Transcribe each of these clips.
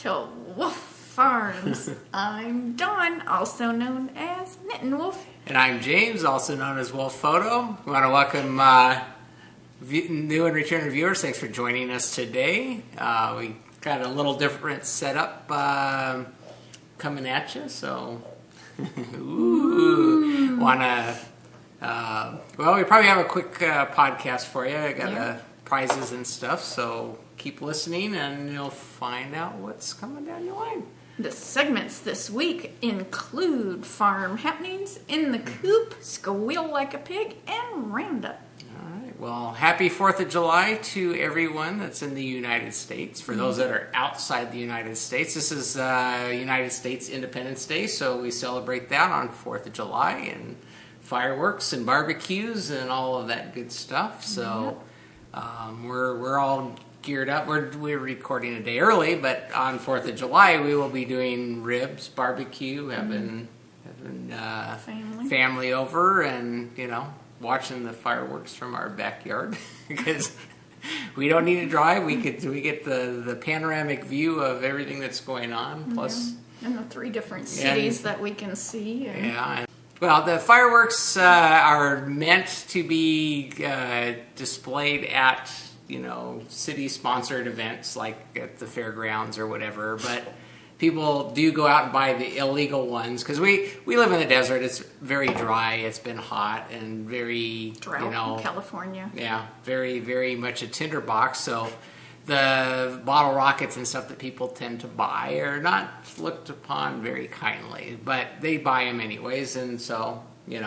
to Wolfe Farms. I'm Dawn, also known as Knittin' Wolf. And I'm James, also known as Wolfe Photo. We want to welcome new and returning viewers. Thanks for joining us today. We got a little different setup coming at you, so wanna. Well, we probably have a quick podcast for you. I got prizes and stuff, so keep listening, and you'll find out what's coming down your line. The segments this week include farm happenings, in the coop, squeal like a pig, and roundup. All right. Well, happy 4th of July to everyone that's in the United States. For those that are outside the United States, this is United States Independence Day, so we celebrate that on 4th of July, and fireworks and barbecues and all of that good stuff. So we're all geared up. We're recording a day early, but on 4th of July we will be doing ribs, barbecue, having family over, and watching the fireworks from our backyard because we don't need to drive. We get the panoramic view of everything that's going on. Plus, and the 3 different cities that we can see. Well, the fireworks are meant to be displayed at city-sponsored events like at the fairgrounds or whatever, but people do go out and buy the illegal ones because we live in the desert. It's very dry. It's been hot and very drought in California. Yeah, very, very much a tinderbox. So the bottle rockets and stuff that people tend to buy are not looked upon very kindly, but they buy them anyways, and so we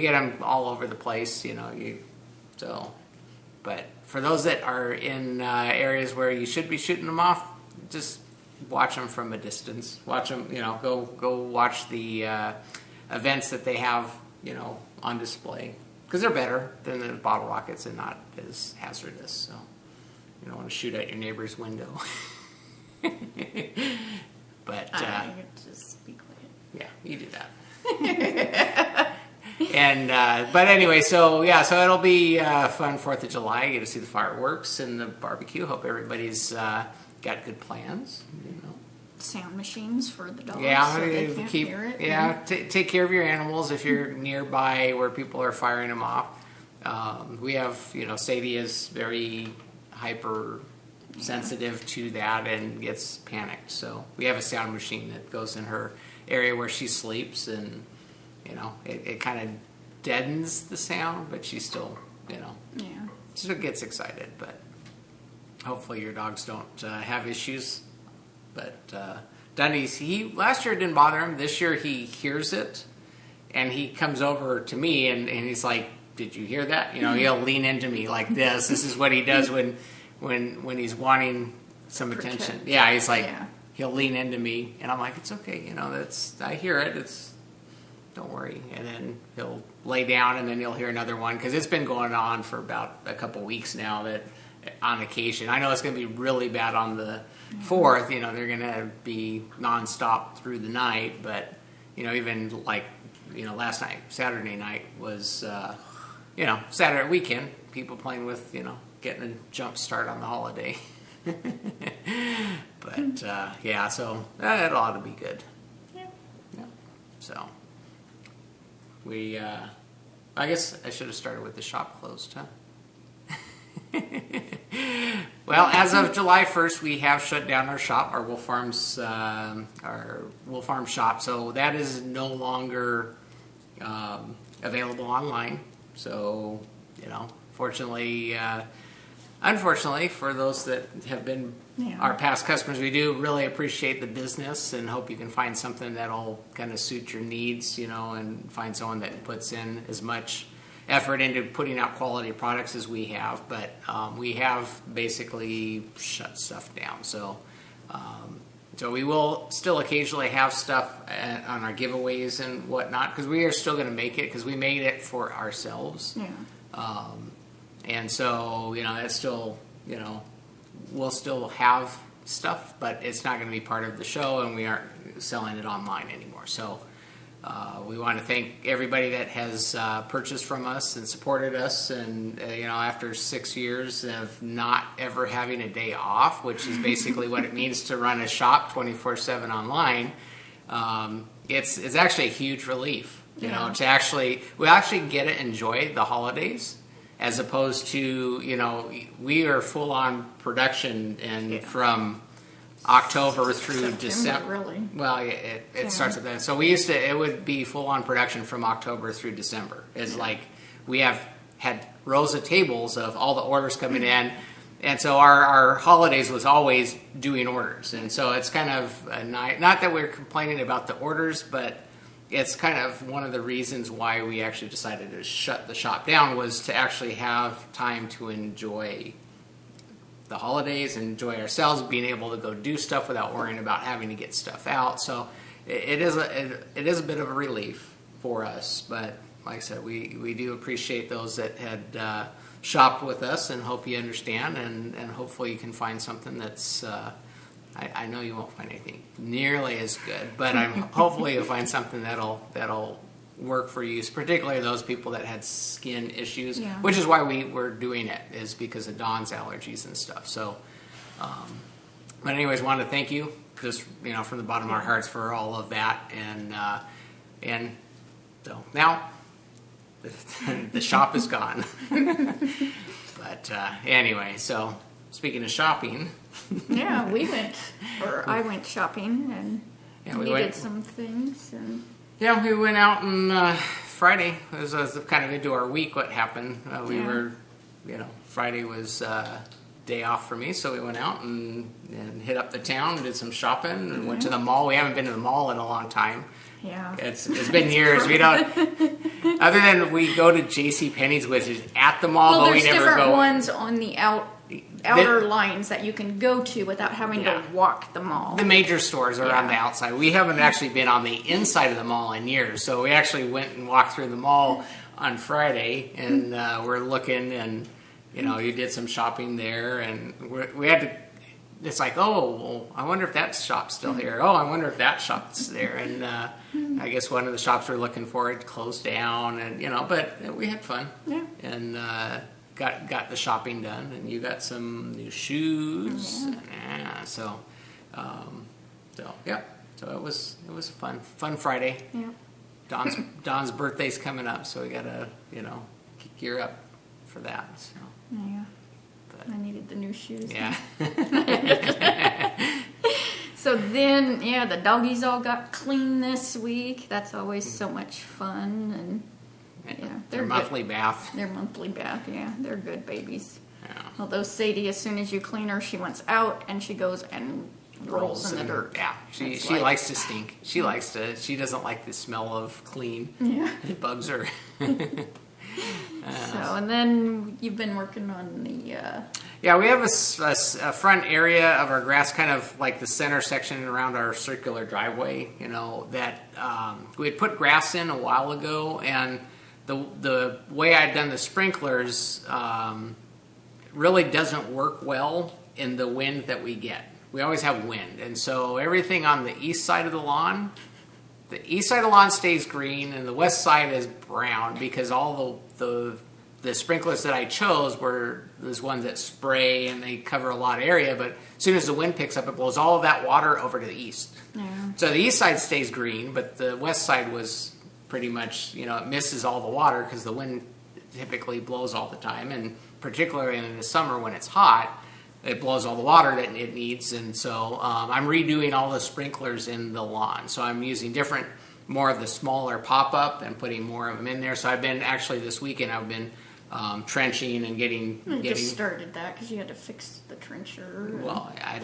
get them all over the place. But for those that are in areas where you should be shooting them off, just watch them from a distance. Watch them, go watch the events that they have, on display, because they're better than the bottle rockets and not as hazardous. So you don't want to shoot out your neighbor's window. But just be quiet. Yeah, you do that. And but anyway, so it'll be fun 4th of July. You get to see the fireworks and the barbecue. Hope everybody's got good plans. Sound machines for the dogs. Yeah, so they can't hear it. Yeah, take care of your animals if you're nearby where people are firing them off. We have, Sadie is very hyper sensitive to that and gets panicked. So we have a sound machine that goes in her area where she sleeps, and it kind of deadens the sound, but she still, still gets excited. But hopefully your dogs don't have issues. But Dundee's, he last year it didn't bother him. This year he hears it, and he comes over to me, and he's like, "Did you hear that?" He'll lean into me like this. This is what he does when he's wanting some attention. Yeah, he's like, he'll lean into me, and I'm like, "It's okay, I hear it. Don't worry." And then he'll lay down, and then he'll hear another one, because it's been going on for about a couple weeks now. That on occasion, I know it's going to be really bad on the 4th. They're going to be nonstop through the night, but even like last night, Saturday night was Saturday weekend, people playing with getting a jump start on the holiday. But so it ought to be good. Yeah. So we I guess I should have started with the shop closed, huh? Well, as of July 1st, we have shut down our shop, our Wolfe Farms, our Wolfe Farm shop. So that is no longer available online. So, unfortunately, for those that have been our past customers, we do really appreciate the business and hope you can find something that'll kind of suit your needs, and find someone that puts in as much effort into putting out quality products as we have. But we have basically shut stuff down. So we will still occasionally have stuff on our giveaways and whatnot, because we are still going to make it, because we made it for ourselves. And so, it's still, we'll still have stuff, but it's not going to be part of the show, and we aren't selling it online anymore. So we want to thank everybody that has purchased from us and supported us, and after 6 years of not ever having a day off, which is basically what it means to run a shop 24/7 online, it's actually a huge relief. We actually get to enjoy the holidays, as opposed to we are full on production and from October through December. Really? Well, it starts at that. So it would be full on production from October through December. It's like we have had rows of tables of all the orders coming in, and so our holidays was always doing orders. And so it's kind of not that we're complaining about the orders, but it's kind of one of the reasons why we actually decided to shut the shop down, was to actually have time to enjoy the holidays and enjoy ourselves, being able to go do stuff without worrying about having to get stuff out. So it is a bit of a relief for us. But like I said, we do appreciate those that had shopped with us, and hope you understand, and hopefully you can find something that's I know you won't find anything nearly as good, but hopefully you'll find something that'll work for you, particularly those people that had skin issues, which is why we were doing it, is because of Dawn's allergies and stuff. So, but anyways, wanted to thank you just from the bottom of our hearts for all of that, and so now the shop is gone. But anyway, so speaking of shopping, I went shopping and we needed some things and. Yeah, we went out on Friday. It was kind of into our week what happened. We were, Friday was day off for me, so we went out and hit up the town and did some shopping and went to the mall. We haven't been to the mall in a long time. Yeah. It's been years. We don't, other than we go to JCPenney's, which is at the mall, but we never go. There's different ones on the outer lines that you can go to without having to walk the mall. The major stores are on the outside. We haven't actually been on the inside of the mall in years, so we actually went and walked through the mall on Friday, and we're looking, and you did some shopping there, and we had to. It's like, well, I wonder if that shop's still here. Oh, I wonder if that shop's there, and I guess one of the shops we're looking for had closed down, and but we had fun, and. Got the shopping done, and you got some new shoes. So it was a fun Friday. Yeah. Dawn's birthday's coming up, so we gotta gear up for that. So. Yeah. But I needed the new shoes. Yeah. So then, the doggies all got clean this week. That's always so much fun, and. Their monthly bath. Their monthly bath, they're good babies. Yeah. Although Sadie, as soon as you clean her, she wants out and she goes and rolls in the dirt. Yeah, she likes to stink. She doesn't like the smell of clean. Yeah, it bugs her. And then you've been working on the. Yeah, we have a front area of our grass, kind of like the center section around our circular driveway. That we had put grass in a while ago, and. The way I'd done the sprinklers really doesn't work well in the wind that we get. We always have wind, and so everything on the east side of the lawn stays green, and the west side is brown, because all the sprinklers that I chose were those ones that spray and they cover a lot of area, but as soon as the wind picks up, it blows all of that water over to the east. Yeah. So the east side stays green, but the west side was pretty much, it misses all the water because the wind typically blows all the time, and particularly in the summer when it's hot, it blows all the water that it needs. And so I'm redoing all the sprinklers in the lawn. So I'm using more of the smaller pop-up and putting more of them in there. So I've been, actually this weekend, I've been trenching and getting. Just started that because you had to fix the trencher. Well, I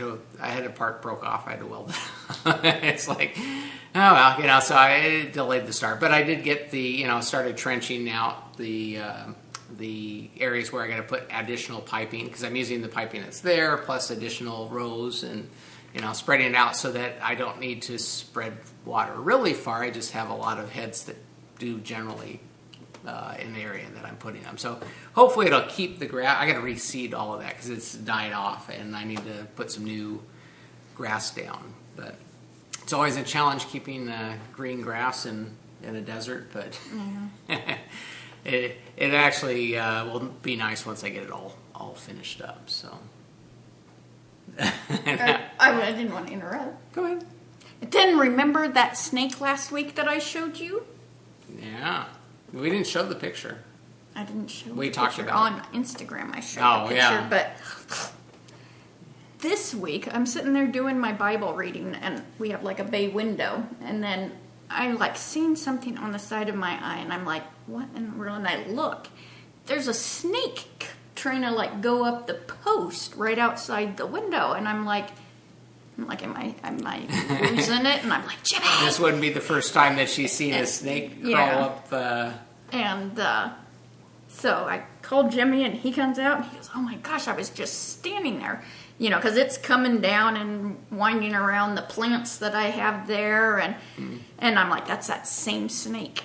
had a part broke off. I had to weld it. It's like, oh well, so I delayed the start, but I did get started trenching out the areas where I got to put additional piping, because I'm using the piping that's there plus additional rows, and spreading it out so that I don't need to spread water really far. I just have a lot of heads that do generally. In the area that I'm putting them. So hopefully it'll keep the grass. I got to reseed all of that because it's died off, and I need to put some new grass down. But it's always a challenge keeping green grass in in a desert, but it actually will be nice once I get it all finished up. So I didn't want to interrupt. Go ahead. Then remember that snake last week that I showed you? Yeah, we didn't show the picture. I didn't show We the talked picture about on Instagram. I showed Oh, the picture, yeah. but this week I'm sitting there doing my Bible reading, and we have like a bay window, and then I like seen something on the side of my eye, and I'm like, what in the world? And I look, there's a snake trying to like go up the post right outside the window, and I'm like, am I losing it? And I'm like, Jimmy! This wouldn't be the first time that she's seen a snake crawl up. And so I called Jimmy, and he comes out, and he goes, oh my gosh, I was just standing there. You know, because it's coming down and winding around the plants that I have there. And I'm like, that's that same snake.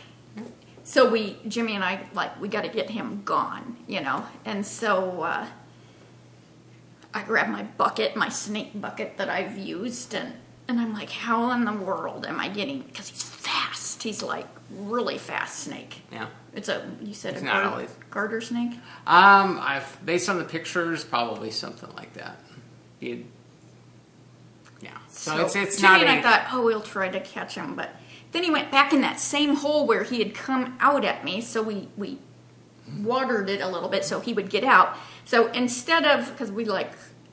So Jimmy and I, we got to get him gone, you know. And so I grabbed my bucket, my snake bucket that I've used, and I'm like, how in the world am I getting, because he's fast. He's like really fast snake. Yeah. You said It's a not always. garter snake? I've based on the pictures, probably something like that. Yeah. So it's Jimmy not. And I thought, we'll try to catch him, but then he went back in that same hole where he had come out at me. So we watered it a little bit so he would get out. So instead of, because we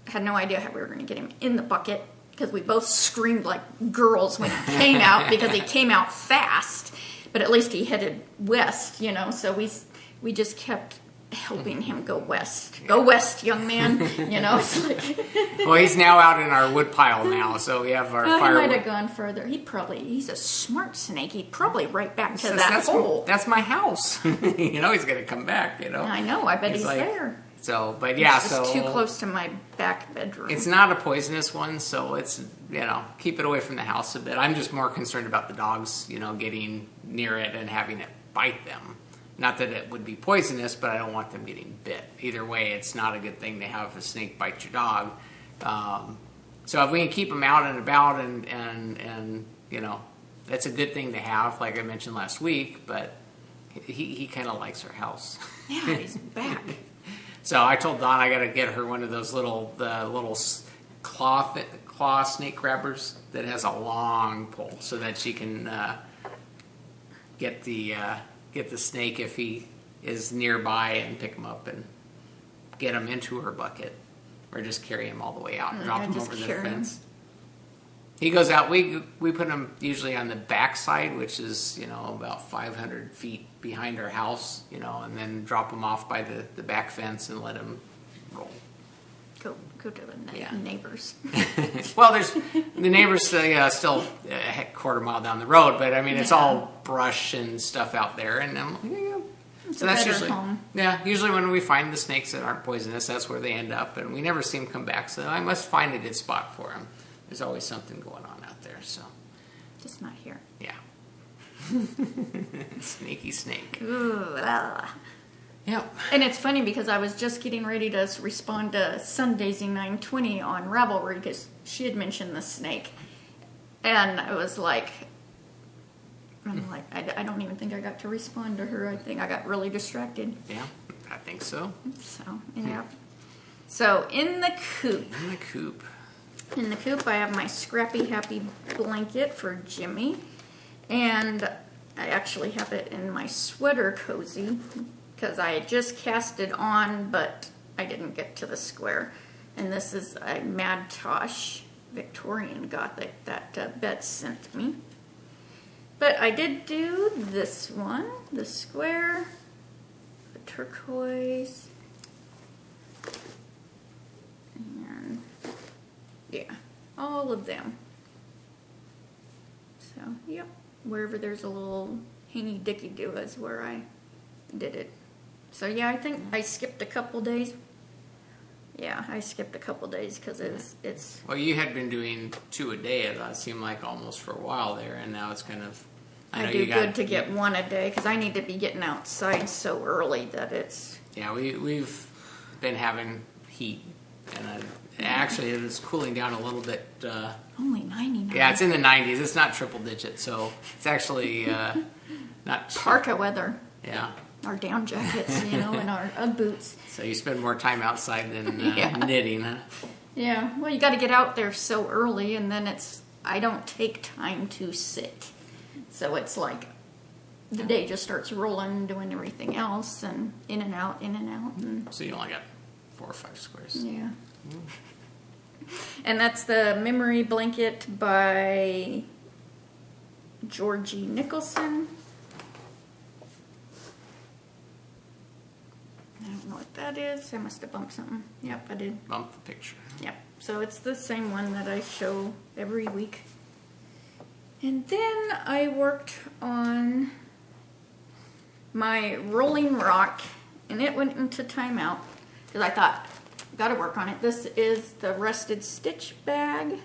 had no idea how we were going to get him in the bucket, because we both screamed like girls when he came out because he came out fast. But at least he headed west, you know. So we just kept helping him go west. Go west, young man. You know, it's like. Well, he's now out in our wood pile now, so we have our firewood. He might have gone further. He's a smart snake. He'd probably right back to that hole. That's my house. You know he's going to come back, you know. I know. I bet he's there. So, but yeah, it's just too close to my back bedroom. It's not a poisonous one, so it's, you know, keep it away from the house a bit. I'm just more concerned about the dogs, you know, getting near it and having it bite them. Not that it would be poisonous, but I don't want them getting bit. Either way, it's not a good thing to have a snake bite your dog. So if we can keep them out and about and you know, that's a good thing to have, like I mentioned last week, but he kind of likes our house. Yeah, he's back. So I told Dawn I got to get her one of those little claw snake grabbers that has a long pole, so that she can get the snake if he is nearby and pick him up and get him into her bucket, or just carry him all the way out and drop him over the fence. He goes out. We put him usually on the back side, which is, you know, about 500 feet behind our house, you know, and then drop him off by the back fence and let him roll. Go to the neighbors. Well, there's the neighbors still a quarter mile down the road, but I mean it's all brush and stuff out there, and so that's usually home. Yeah. Usually when we find the snakes that aren't poisonous, that's where they end up, and we never see them come back. So I must find a good spot for them. There's always something going on out there. So just not here. Yeah. Snaky snake. Ooh, Yeah. And it's funny because I was just getting ready to respond to Sundaisy920 on Ravelry because she had mentioned the snake. And I was like, I don't even think I got to respond to her. I think I got really distracted. Yeah, I think so. So, yeah. So, in the coop. In the coop, I have my Scrappy Happy blanket for Jimmy. And I actually have it in my sweater cozy because I had just cast it on, but I didn't get to the square. And this is a Mad Tosh Victorian Gothic that Bet sent me. But I did do this one, the square, the turquoise, and yeah, all of them. So, yep, wherever there's a little hangy dicky do is where I did it. So yeah, I think I skipped a couple days. Yeah, I skipped a couple days because it's. Well, you had been doing 2 a day. It seemed like almost for a while there, and now it's kind of. I do good to get 1 a day because I need to be getting outside so early that it's. Yeah, we've been having heat And actually, it's cooling down a little bit. Only 99. Yeah, it's in the 90s. It's not triple digit, so it's actually not Parka weather. Yeah. Our down jackets, and our Ugg boots. So you spend more time outside than Yeah. knitting, huh? Yeah, well, you got to get out there so early, and then I don't take time to sit. So it's like the day just starts rolling, doing everything else, and in and out, in and out. And, So you only got 4 or 5 squares. yeah. And that's the Memory Blanket by Georgie Nicholson. I don't know what that is. I must have bumped something. Yep, I did. Bump the picture. Yep. So it's the same one that I show every week. And then I worked on my rolling rock, and it went into timeout because I thought, got to work on it. This is the Rusted Stitch bag,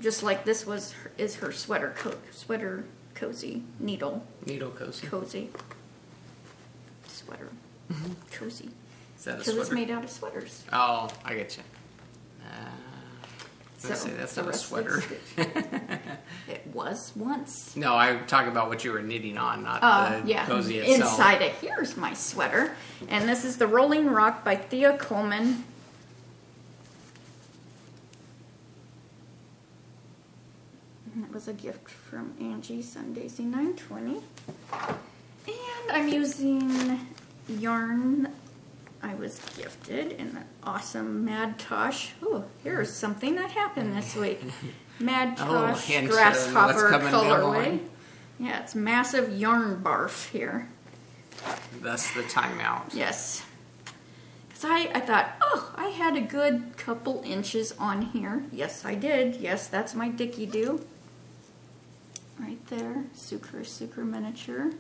just like this is her sweater cozy needle Needle cozy. sweater cozy. Is that a Because sweater? it's made out of sweaters. Oh, I get you. Let's So say that's the not a Rusted sweater. Stitch. It was once. No, I'm talking about what you were knitting on, not the Yeah, cozy itself. inside it. Here's my sweater. And this is the Rolling Rock by Thea Coleman. And it was a gift from Angie Sundaisy 920. And I'm using yarn I was gifted in an awesome Mad Tosh. Oh, here's something that happened this week. Mad Tosh hint of Grasshopper what's coming down the colorway. line. Yeah, it's massive yarn barf here. That's the timeout. Yes. Because I thought, oh, I had a good couple inches on here. Yes, I did. Yes, that's my Dicky Do. Right there. Sucre miniature.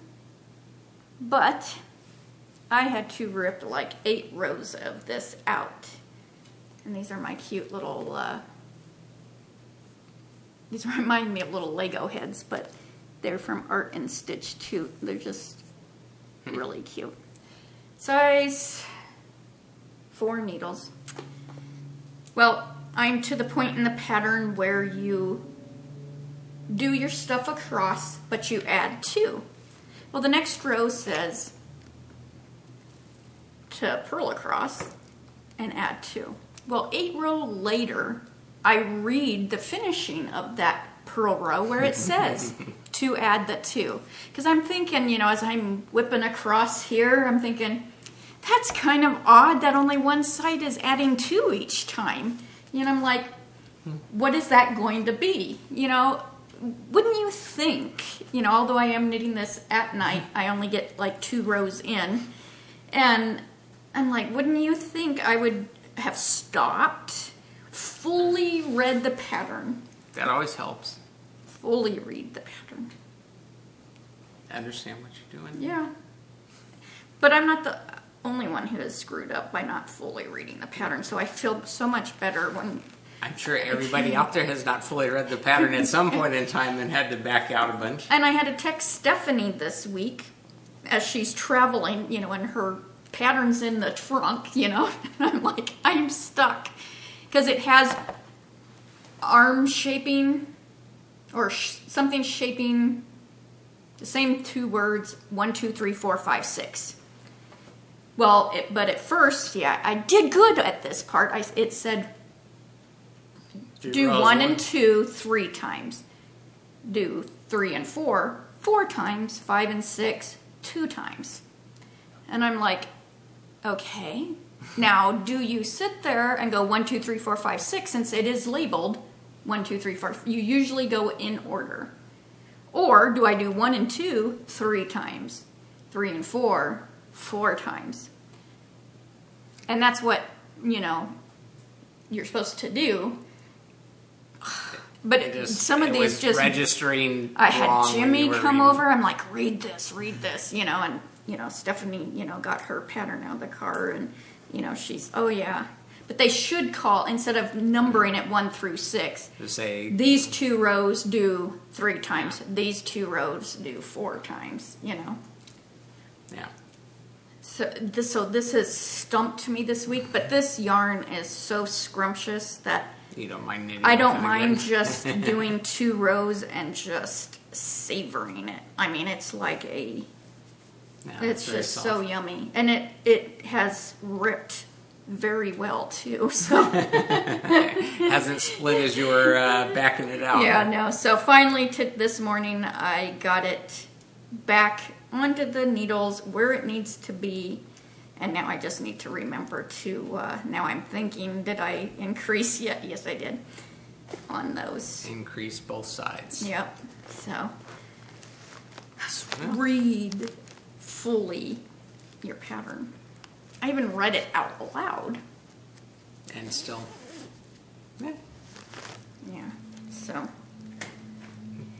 But I had to rip like 8 rows of this out. And these are my cute little, these remind me of little Lego heads, but they're from Art and Stitch too. They're just really cute. Size 4 needles. Well, I'm to the point in the pattern where you do your stuff across, but you add 2. Well, the next row says to purl across and add 2. Well, 8 row later, I read the finishing of that purl row where it says to add the 2. Because I'm thinking, as I'm whipping across here, I'm thinking, that's kind of odd that only one side is adding 2 each time. I'm like, what is that going to be? Wouldn't you think, although I am knitting this at night, I only get like 2 rows in. And I'm like, wouldn't you think I would have stopped, fully read the pattern? That always helps. Fully read the pattern. Understand what you're doing. Yeah. But I'm not the only one who is screwed up by not fully reading the pattern, so I feel so much better when... I'm sure everybody out there has not fully read the pattern at some point in time and had to back out a bunch. And I had to text Stephanie this week as she's traveling, and her pattern's in the trunk, and I'm like, I'm stuck. Because it has arm shaping or something shaping the same 2 words, 1, 2, 3, 4, 5, 6. Well, but at first, I did good at this part. It said do 1 and 2 3 times. Do 3 and 4 4 times. 5 and 6 2 times. And I'm like, okay. Now, do you sit there and go 1, 2, 3, 4, 5, 6 since it is labeled 1, 2, 3, 4? You usually go in order. Or do I do 1 and 2 3 times? 3 and 4 4 times. And that's what, you're supposed to do. But some of these just registering. I had wrong Jimmy when you were come reading. over. I'm like, read this, and Stephanie, got her pattern out of the car, and she's But they should call instead of numbering it 1 through 6. To say These 2 rows do 3 times. These 2 rows do 4 times. Yeah. So this has stumped me this week, but this yarn is so scrumptious that You don't mind knitting. I don't with it mind again? just doing 2 rows and just savoring it. I mean, it's like No, it's very just soft. so yummy, and it has ripped very well too. So Hasn't split as you were backing it out. yeah, no. So finally, this morning, I got it back onto the needles where it needs to be. And now I just need to remember to, now I'm thinking, did I increase yet? Yes, I did on those. Increase both sides. Yep. So Well, read fully your pattern. I even read it out loud. and still. Yeah. Yeah. So,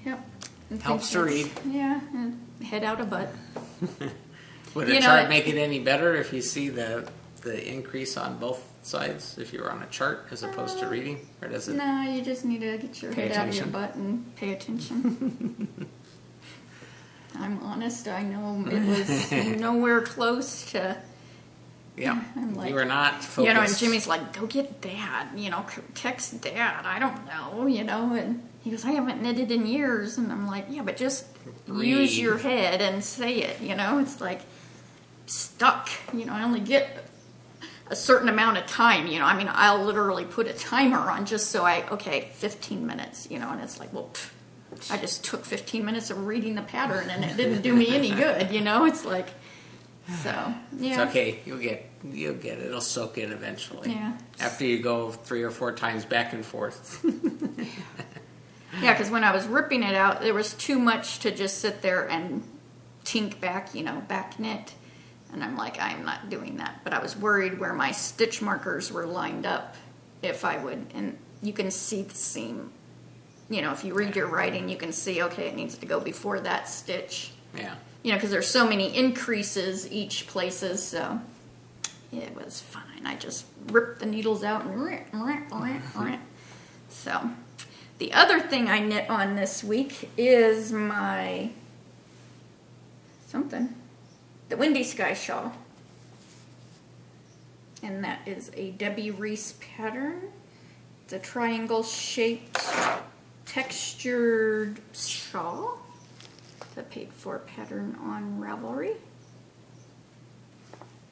yep. I think Helps to it's- read. Yeah. And head out a butt. Would You a know, chart it- make it any better if you see the increase on both sides if you were on a chart as opposed to reading? Or does it? No, you just need to get your Pay head out of your attention. butt and pay attention. I'm honest, I know it was nowhere close to, Yeah. I'm like- you were not focused. you know, and Jimmy's like, go get Dad, you know, text Dad, I don't know, you know, and he goes, I haven't knitted in years, and I'm like, yeah, but just use Read. your head and say it, you know, it's like, stuck, you know, I only get a certain amount of time, you know, I mean, I'll literally put a timer on just so 15 minutes, you know, and it's like, well, I just took 15 minutes of reading the pattern and it didn't do me any good, you know, it's like, so, yeah. It's okay. You'll get it. It'll soak in eventually. Yeah. After you go 3 or 4 times back and forth. Yeah, because when I was ripping it out, there was too much to just sit there and tink back, you know, back knit. And I'm like, I'm not doing that. But I was worried where my stitch markers were lined up if I would. And you can see the seam. You know, if you read your writing, you can see, okay, it needs to go before that stitch. Yeah. You know, because there's so many increases each places, so it was fine. I just ripped the needles out and so the other thing I knit on this week is my the Wendy Sky Shawl, and that is a Debbie Reese pattern. It's a triangle shaped textured shawl. The paid for pattern on Ravelry.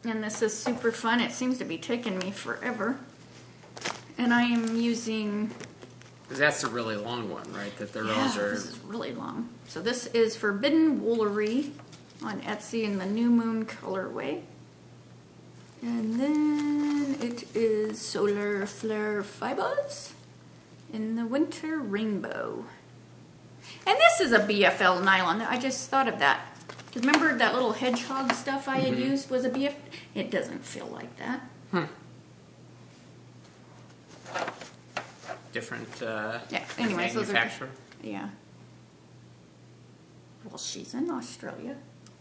And this is super fun. It seems to be taking me forever. And I am using... Because that's a really long one, right? That the rows are... this is really long. So this is Forbidden Woolery on Etsy in the New Moon colorway. And then it is Solar Flare Fibers in the Winter Rainbow. And this is a BFL nylon. I just thought of that. Because remember that little hedgehog stuff I had used was a BFL? It doesn't feel like that. different Yeah, anyways, those are... manufacturer. Yeah. Well, she's in Australia.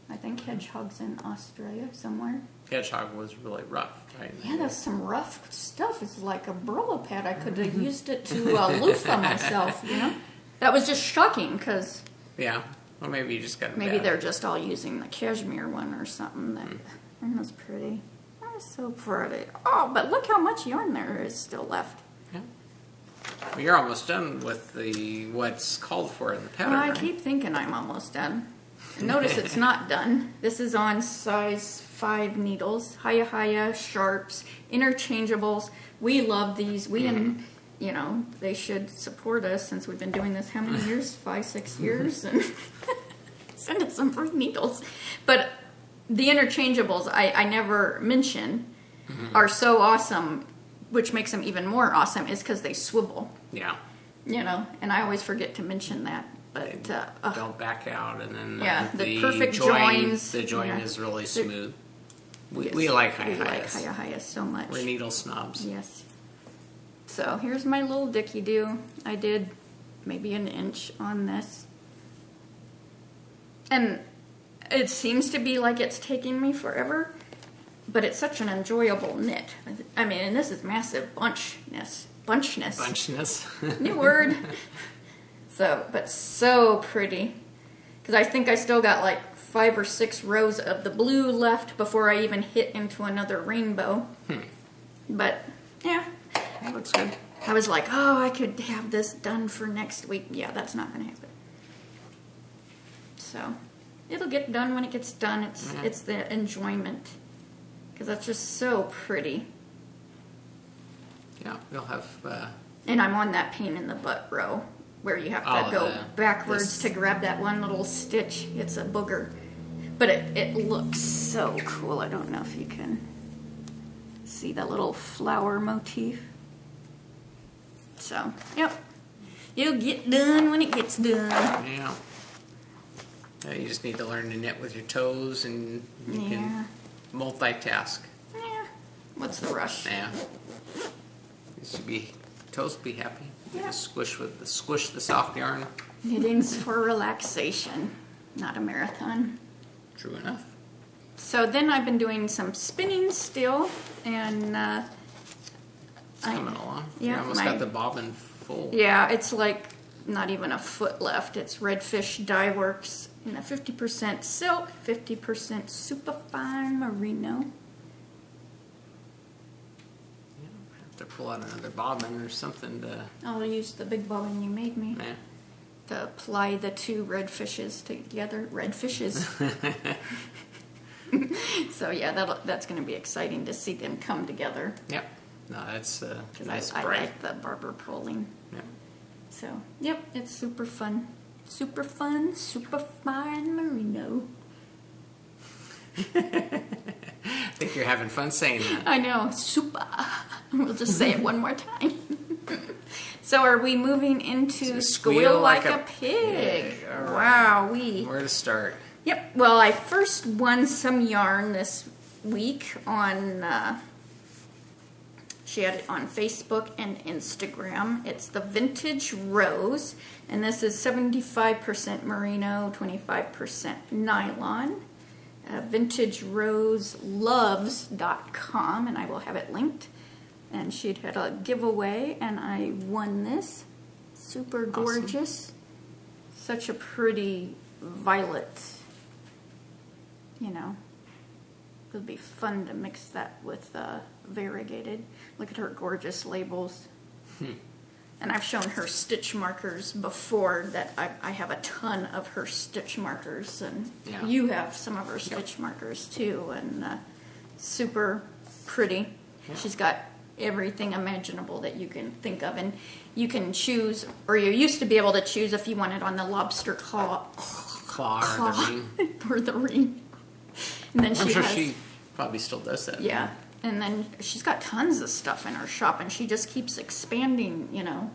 I think Hedgehog's in Australia somewhere. Hedgehog was really rough, right? Yeah, that's some rough stuff. It's like a Brillo pad. I could have used it to loofah myself, you know? That was just shocking because Yeah. Well, maybe you just got it maybe bad. they're just all using the cashmere one or something. That was pretty. That was so pretty. Oh, but look how much yarn there is still left. Yeah. Well, you're almost done with what's called for in the pattern, Well, I right? keep thinking I'm almost done. Notice it's not done. This is on size 5 needles, Haya sharps, interchangeables. We love these. And you know, they should support us since we've been doing this how many years? 5, 6 years, and send us some free needles. But the interchangeables I never mention are so awesome, which makes them even more awesome, is because they swivel. Yeah. You know, and I always forget to mention that. But Don't back out, and then yeah, the perfect joins. The join Yeah. is really smooth. Yes, We like we like Hayas. Hayas so much. We're needle snobs. Yes. So here's my little dicky do. I did maybe an inch on this. And it seems to be like it's taking me forever, but it's such an enjoyable knit. I mean, and this is massive bunchness. Bunchness. New word. So, but so pretty. Because I think I still got like 5 or 6 rows of the blue left before I even hit into another rainbow. But, yeah. That looks good. I was like, oh, I could have this done for next week. Yeah, that's not going to happen. So, it'll get done when it gets done. It's the enjoyment. Because that's just so pretty. Yeah, we'll have... And I'm on that pain in the butt row where you have to go backwards to grab that one little stitch. It's a booger. But it looks so cool. I don't know if you can see the little flower motif. So, yep. It'll get done when it gets done. Yeah. You just need to learn to knit with your toes and you can multitask. Yeah. What's the rush? Yeah. Toes will be happy. Yeah. Squish the soft yarn. Knitting's for relaxation, not a marathon. True enough. So then I've been doing some spinning still, and It's coming along. Yeah, you almost got the bobbin full. Yeah, it's like not even a foot left. It's Redfish Dye Works in a 50% silk, 50% superfine merino. To pull out another bobbin or something to... I'll use the big bobbin you made me to ply the 2 redfishes together. Redfishes. So yeah, that's going to be exciting to see them come together. Yep. No, that's nice I bright. like the barber pulling. Yep. So, yep, it's super fun. Super fun, super fine merino. I think you're having fun saying that. I know, super. We'll just say it one more time. So are we moving into Squeal Like a Pig? Wow, Where to start? Yep, well, I first won some yarn this week on, she had it on Facebook and Instagram. It's the Vintage Rose, and this is 75% merino, 25% nylon. VintageRoseLoves.com, and I will have it linked. And she'd had a giveaway, and I won this. Super gorgeous. Awesome. Such a pretty violet. You know, it would be fun to mix that with variegated. Look at her gorgeous labels. And I've shown her stitch markers before that I have a ton of her stitch markers, and you have some of her stitch markers too, and super pretty. She's got everything imaginable that you can think of, and you can choose, or you used to be able to choose if you wanted on the lobster claw or the ring. Or the ring. And then I'm sure she probably still does that. Yeah. And then she's got tons of stuff in her shop, and she just keeps expanding,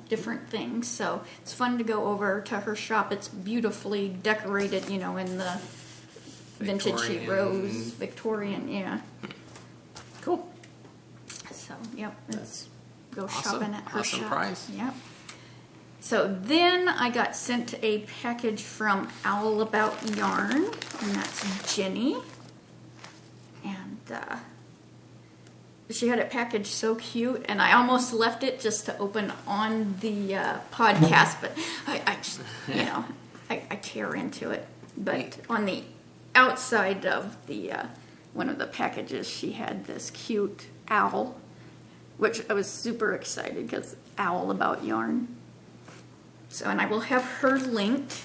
different things. So it's fun to go over to her shop. It's beautifully decorated, in the vintage rose, Victorian, Cool. So, yep, let's go shopping at her shop. Awesome price. Yep. So then I got sent a package from Owl About Yarn, and that's Jenny. And, she had it packaged so cute, and I almost left it just to open on the podcast, but I just, I tear into it. But on the outside of the one of the packages, she had this cute owl, which I was super excited because Owl About Yarn. So, and I will have her linked.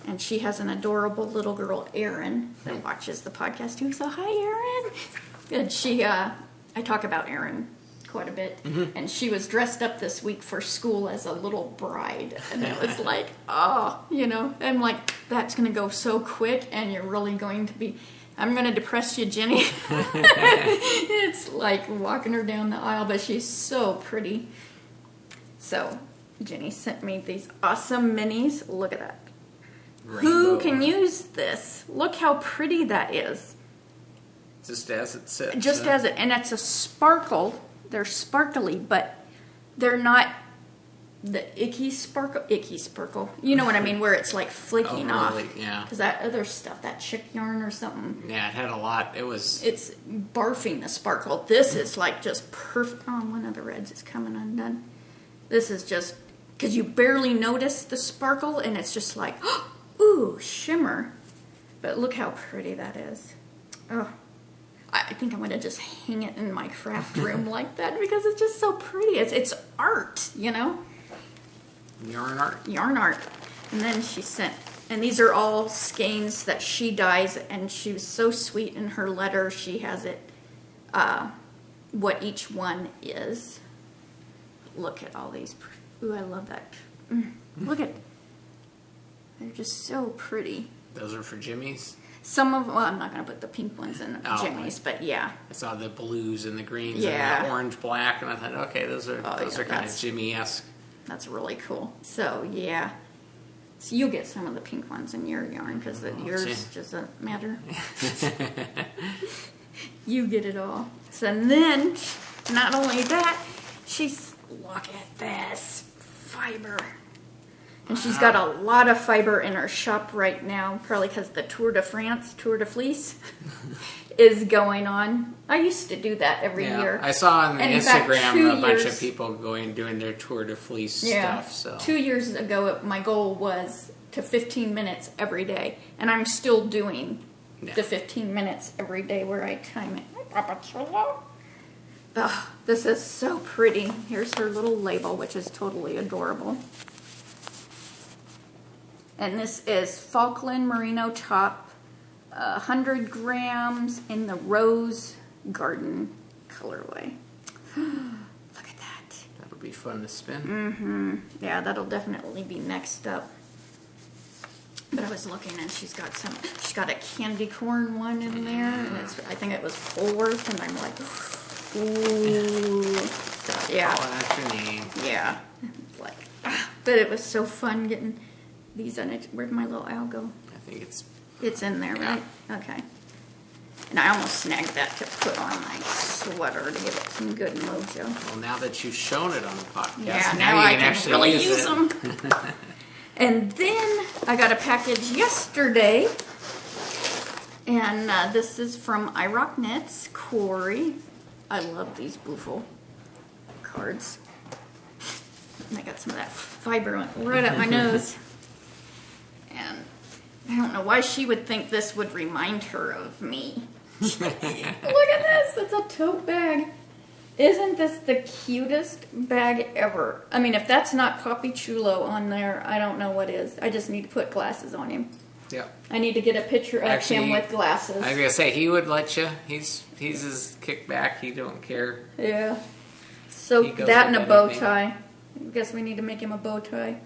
And she has an adorable little girl, Erin, that watches the podcast too. So, hi, Erin. And she, I talk about Erin quite a bit. And she was dressed up this week for school as a little bride. And it was like, I'm like, that's going to go so quick. And you're really going to be, I'm going to depress you, Jenny. It's like walking her down the aisle, but she's so pretty. So, Jenny sent me these awesome minis. Look at that. Rainbow. Who can use this? Look how pretty that is. Just as it sits. Just as it, and it's a sparkle. They're sparkly, but they're not the icky sparkle. You know what I mean? Where it's like flicking off. Yeah. Because that other stuff, that chick yarn or something. Yeah, it had a lot. It's barfing the sparkle. This is like just perfect. Oh, one of the reds is coming undone. This is just, because you barely notice the sparkle, and it's just like, ooh, shimmer. But look how pretty that is. Oh, I think I'm going to just hang it in my craft room like that because it's just so pretty. It's art, you know? Yarn art. Yarn art. And then she sent, and these are all skeins that she dyes, and she was so sweet in her letter. She has it, what each one is. Look at all these. Ooh, I love that. Look at, they're just so pretty. Those are for Jimmy's? Some of, well, I'm not going to put the pink ones in Jimmy's, but yeah. I saw the blues and the greens and the orange, black, and I thought, okay, those are kind of Jimmy-esque. That's really cool. So, yeah. So you'll get some of the pink ones in your yarn because yours doesn't matter. You get it all. So then, not only that, look at this fiber. And she's got a lot of fiber in her shop right now, probably because the Tour de Fleece, is going on. I used to do that every year. I saw on Instagram a bunch of people doing their Tour de Fleece stuff. So 2 years ago, my goal was to 15 minutes every day, and I'm still doing the 15 minutes every day where I time it. Oh, this is so pretty. Here's her little label, which is totally adorable. And this is Falkland Merino top, 100 grams in the Rose Garden colorway. Look at that. That'll be fun to spin. Mm-hmm. Yeah, that'll definitely be next up. But I was looking, and she's got a candy corn one in there, and I think it was Woolworth, and I'm like, ooh. So, yeah. Oh, that's your name. Yeah. But it was so fun getting these on it. Where'd my little owl go? I think it's in there, right? Okay. And I almost snagged that to put on my sweater to give it some good mojo. Well, now that you've shown it on the podcast, yeah, now I can actually really use them. them. And then I got a package yesterday, and this is from irocknits, Cori. I love these Boofle cards. And I got some of that fiber went right up my nose. And I don't know why she would think this would remind her of me. Look at this. It's a tote bag. Isn't this the cutest bag ever? I mean, if that's not Poppy Chulo on there, I don't know what is. I just need to put glasses on him. Yeah. I need to get a picture of him with glasses. I was going to say, he would let you. He's his kickback. He don't care. Yeah. So that and a bow tie. I guess we need to make him a bow tie.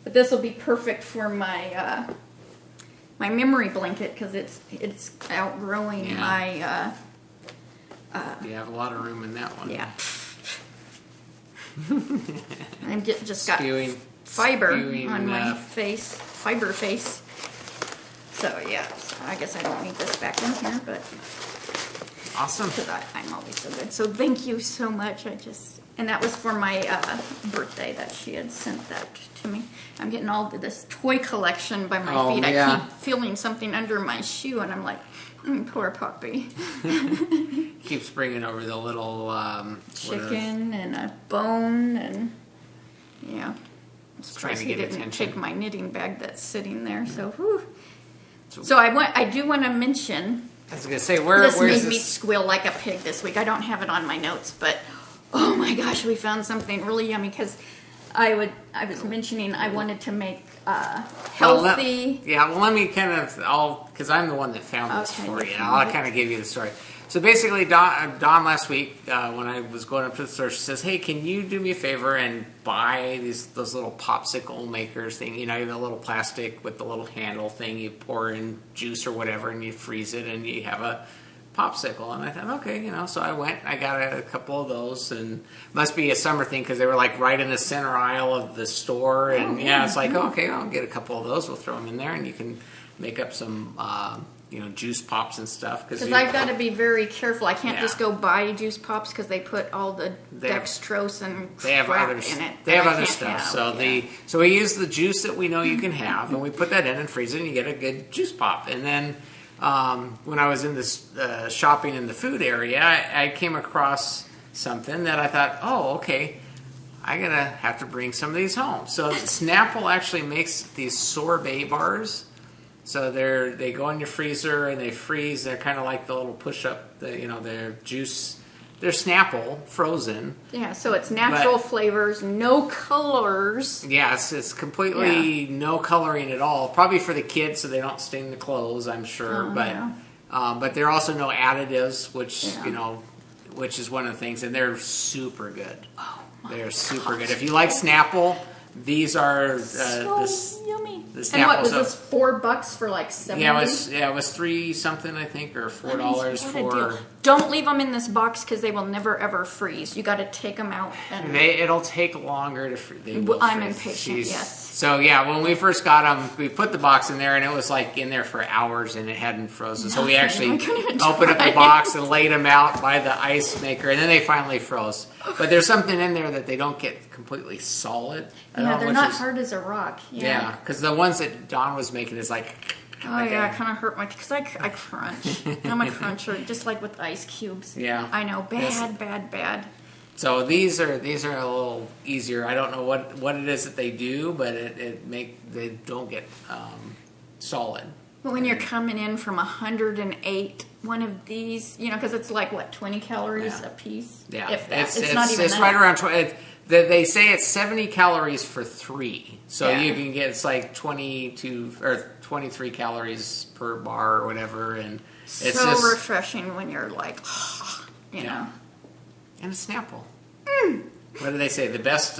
But this will be perfect for my my memory blanket because it's outgrowing my. You have a lot of room in that one. Yeah. I'm just got fiber on my face, fiber face. So yeah, I guess I don't need this back in here, but awesome. Because I'm always so good. So thank you so much. And that was for my birthday that she had sent that to me. I'm getting all this toy collection by my feet. Yeah. I keep feeling something under my shoe, and I'm like, poor puppy. Keeps bringing over the little chicken and a bone, and yeah. I'm surprised he didn't take my knitting bag that's sitting there. So, whew. So I do want to mention. I was gonna say this made me squeal like a pig this week. I don't have it on my notes, but oh my gosh, we found something really yummy because I was mentioning I wanted to make healthy. Let me kind of, because I'm the one that found this for you. I'll kind of give you the story. So basically, Dawn last week, when I was going up to the store, she says, "Hey, can you do me a favor and buy those little popsicle makers thing? You know, the little plastic with the little handle thing. You pour in juice or whatever, and you freeze it, and you have a popsicle." And I thought, okay, so I went, I got a couple of those, and must be a summer thing because they were like right in the center aisle of the store, and it's like, okay, I'll get a couple of those. We'll throw them in there, and you can make up some, juice pops and stuff. Because I've got to be very careful. I can't just go buy juice pops because they put all the dextrose and crap in it. They have other stuff. So we use the juice that we know you can have, and we put that in and freeze it, and you get a good juice pop. And then when I was in this shopping in the food area, I came across something that I thought, oh, okay, I'm going to have to bring some of these home. So Snapple actually makes these sorbet bars. So they go in your freezer and they freeze. They're kind of like the little push-up, their juice. They're Snapple Frozen. Yeah, so it's natural flavors, no colors. Yeah, it's completely no coloring at all. Probably for the kids so they don't stain the clothes, I'm sure. But there are also no additives, which is one of the things. And they're super good. Oh, they're super good. If you like Snapple, these are yummy. The Snapple. And what was this? $4 for like 70? Yeah, it was $3 something, I think, or $4 for. Don't leave them in this box because they will never ever freeze. You got to take them out. And it'll take longer to freeze. I'm impatient. Yes. So yeah, when we first got them, we put the box in there, and it was like in there for hours, and it hadn't frozen. So we actually opened up the box and laid them out by the ice maker, and then they finally froze. But there's something in there that they don't get completely solid. Yeah, they're not hard as a rock. Yeah, because the ones that Dawn was making is like. It kind of hurt my because I crunch. I'm a cruncher, just like with ice cubes. Yeah, I know, bad. So these are a little easier. I don't know what it is that they do, but they don't get solid. But when you're coming in from 108, one of these, because it's like what 20 calories a piece. Yeah, if that. It's not even. It's that. right around 20. They say it's 70 calories for 3, so you can get it's like 22 or 23 calories per bar or whatever, and it's so just refreshing when you're like, you know. And it's Snapple. What do they say? The best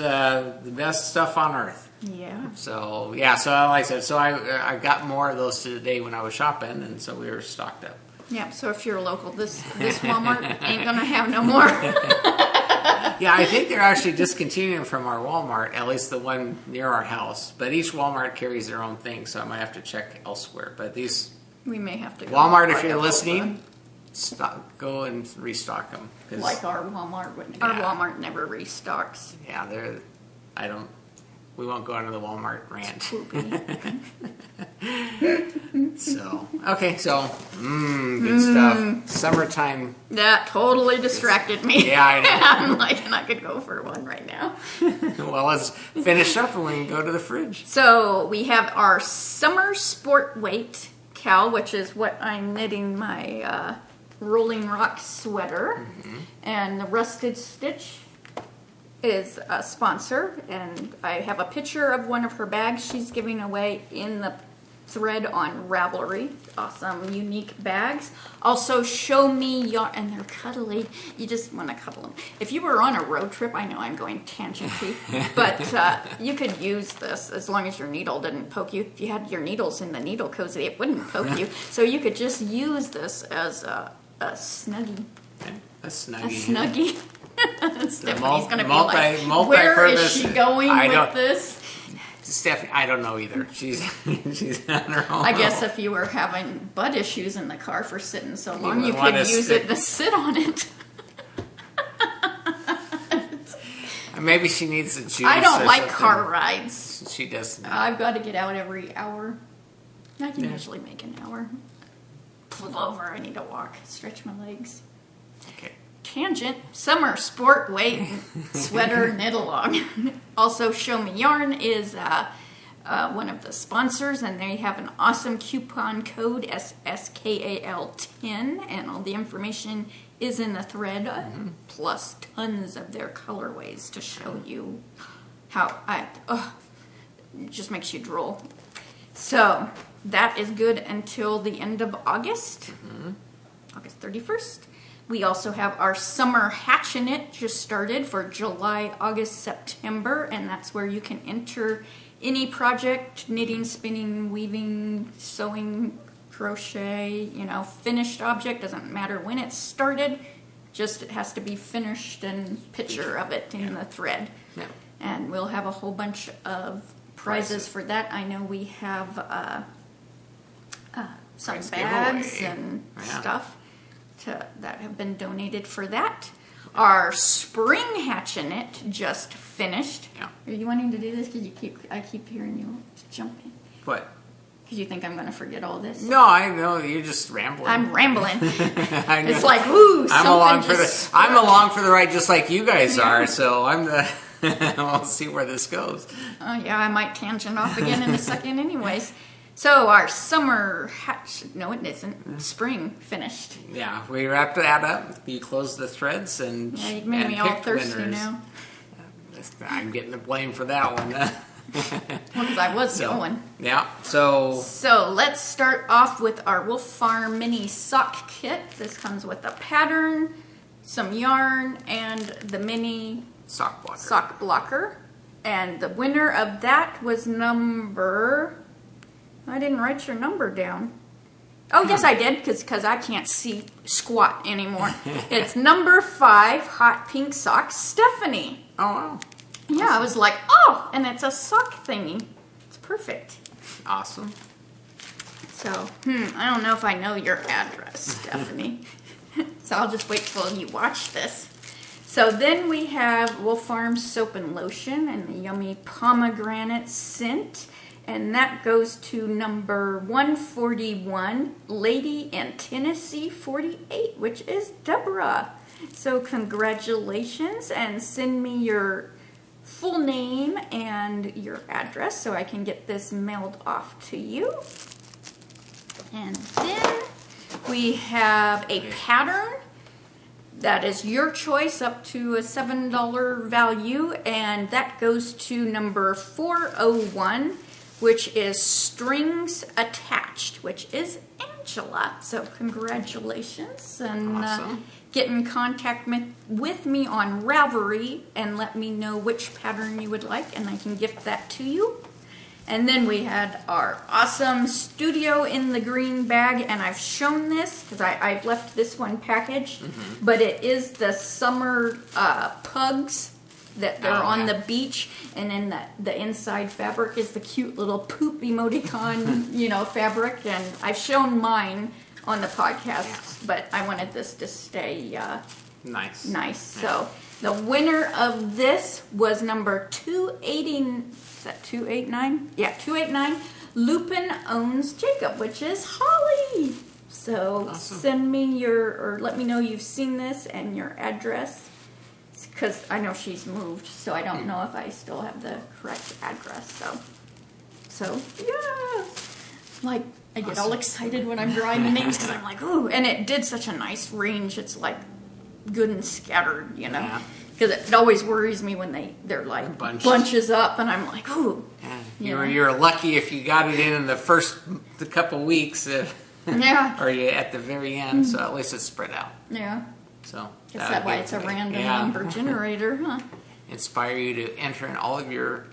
stuff on earth. Yeah. So like I said, so I got more of those today when I was shopping, and so we were stocked up. Yeah. So if you're local, this Walmart ain't gonna have no more. Yeah, I think they're actually discontinuing from our Walmart, at least the one near our house. But each Walmart carries their own thing, so I might have to check elsewhere. But these we may have to go Walmart, if you're listening, go and restock them. Like our Walmart, our Walmart never restocks. Yeah, we won't go into the Walmart rant. So good stuff. Summertime. That totally distracted me. Yeah, I know. I'm like, and I could go for one right now. Well, let's finish up and we can go to the fridge. So we have our summer sport weight cowl, which is what I'm knitting my Rolling Rock sweater, and the Rusted Stitch is a sponsor, and I have a picture of one of her bags she's giving away in the thread on Ravelry. Awesome, unique bags. Also, show me yarn, and they're cuddly. You just want to cuddle them. If you were on a road trip, I know I'm going tangent-y, but you could use this as long as your needle didn't poke you. If you had your needles in the needle cozy, it wouldn't poke you. So you could just use this as a snuggie. A snuggie. A snuggie. Stephanie's going to be like, where is she going with this? Stephanie, I don't know either. She's on her own. I guess if you were having butt issues in the car for sitting so long, you could use it to sit on it. Maybe she needs a juice. I don't like car rides. She doesn't. I've got to get out every hour. I can usually make an hour. Pull over. I need to walk. Stretch my legs. Okay. Tangent. Summer sport weight sweater knit along. Also, Show Me Yarn is one of the sponsors, and they have an awesome coupon code SSKAL10, and all the information is in the thread, plus tons of their colorways to show you how it just makes you drool. So that is good until the end of August, August 31st. We also have our summer hatchet just started for July, August, September, and that's where you can enter any project, knitting, spinning, weaving, sewing, crochet, finished object, doesn't matter when it's started, just it has to be finished and picture of it in the thread. Yeah. And we'll have a whole bunch of prizes for that. I know we have some bags and stuff that have been donated for that. Our spring hatchet just finished. Yeah. Are you wanting to do this? Because I keep hearing you jumping. What? Because you think I'm going to forget all this. No, I know you're just rambling. I'm rambling. I know. It's like, ooh, I'm along for the ride, just like you guys are. So I'm the. We'll see where this goes. Oh yeah, I might tangent off again in a second, anyways. So our summer hatch, no it isn't, spring finished. Yeah, we wrapped that up. You closed the threads and Yeah, you made me all thirsty winners. now. I'm getting the blame for that one. Because I was going. Yeah, so let's start off with our Wolf Farm mini sock kit. This comes with a pattern, some yarn, and the mini sock blocker. And the winner of that was number... I didn't write your number down. Oh, yes, I did, because I can't see squat anymore. It's number 5, Hot Pink Socks, Stephanie. Oh, wow. Yeah, awesome. I was like, oh, and it's a sock thingy. It's perfect. Awesome. So, I don't know if I know your address, Stephanie. So I'll just wait till you watch this. So then we have Wolf Farm soap and lotion and the yummy pomegranate scent. And that goes to number 141, Lady in Tennessee 48, which is Debra. So congratulations, and send me your full name and your address so I can get this mailed off to you. And then we have a pattern that is your choice up to a $7 value, and that goes to number 401, which is Strings Attached, which is Angela. So congratulations, and awesome. Get in contact with me on Ravelry and let me know which pattern you would like, and I can gift that to you. And then we had our awesome Studio in the Green bag, and I've shown this because I've left this one packaged, but it is the summer pugs that they're on the beach, and then the inside fabric is the cute little poop emoticon, fabric. And I've shown mine on the podcast, but I wanted this to stay nice. Yeah. So the winner of this was number 280. Is that 289? Yeah, 289. Lupinownsjacob, which is Holli. So awesome. Send me or let me know you've seen this and your address. Because I know she's moved, so I don't know if I still have the correct address. So yeah, like I get all excited when I'm drawing names because I'm like, ooh, and it did such a nice range. It's like good and scattered, Yeah. Because it always worries me when they're like bunches up, and I'm like, ooh. Yeah. You're lucky if you got it in the first couple weeks. Yeah. Or at the very end, so at least it's spread out. Yeah. So Is that why it's a random number generator, huh? Inspire you to enter in all of your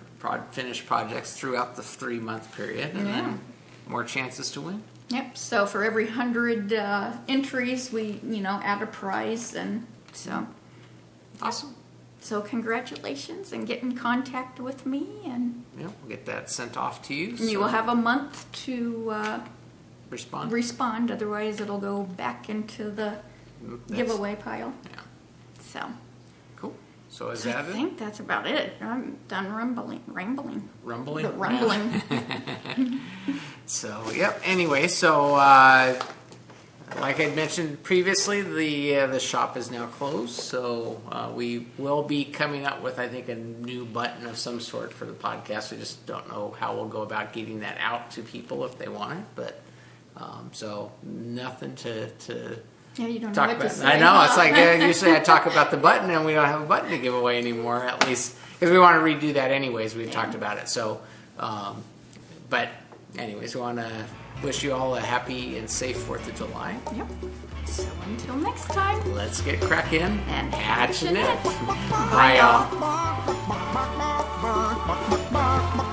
finished projects throughout the 3-month period, and then more chances to win. Yep. So for every 100 entries, we add a prize, and so awesome. So congratulations, and get in contact with me, and we'll get that sent off to you. You will have a month to respond. Otherwise, it'll go back into the giveaway pile. Yeah. So cool. So is that it? I think that's about it. I'm done rambling. Rumbling? The rumbling. So, yep. Anyway, so like I mentioned previously, the shop is now closed. So we will be coming up with, I think, a new button of some sort for the podcast. We just don't know how we'll go about getting that out to people if they want it. But so nothing to Yeah, you don't talk know what about. to say. I know. It's like usually I talk about the button, and we don't have a button to give away anymore. At least because we want to redo that anyways. We talked about it. So, but anyways, we want to wish you all a happy and safe 4th of July. Yep. So until next time, Let's get cracking and hatching it. Bye, Bye, y'all.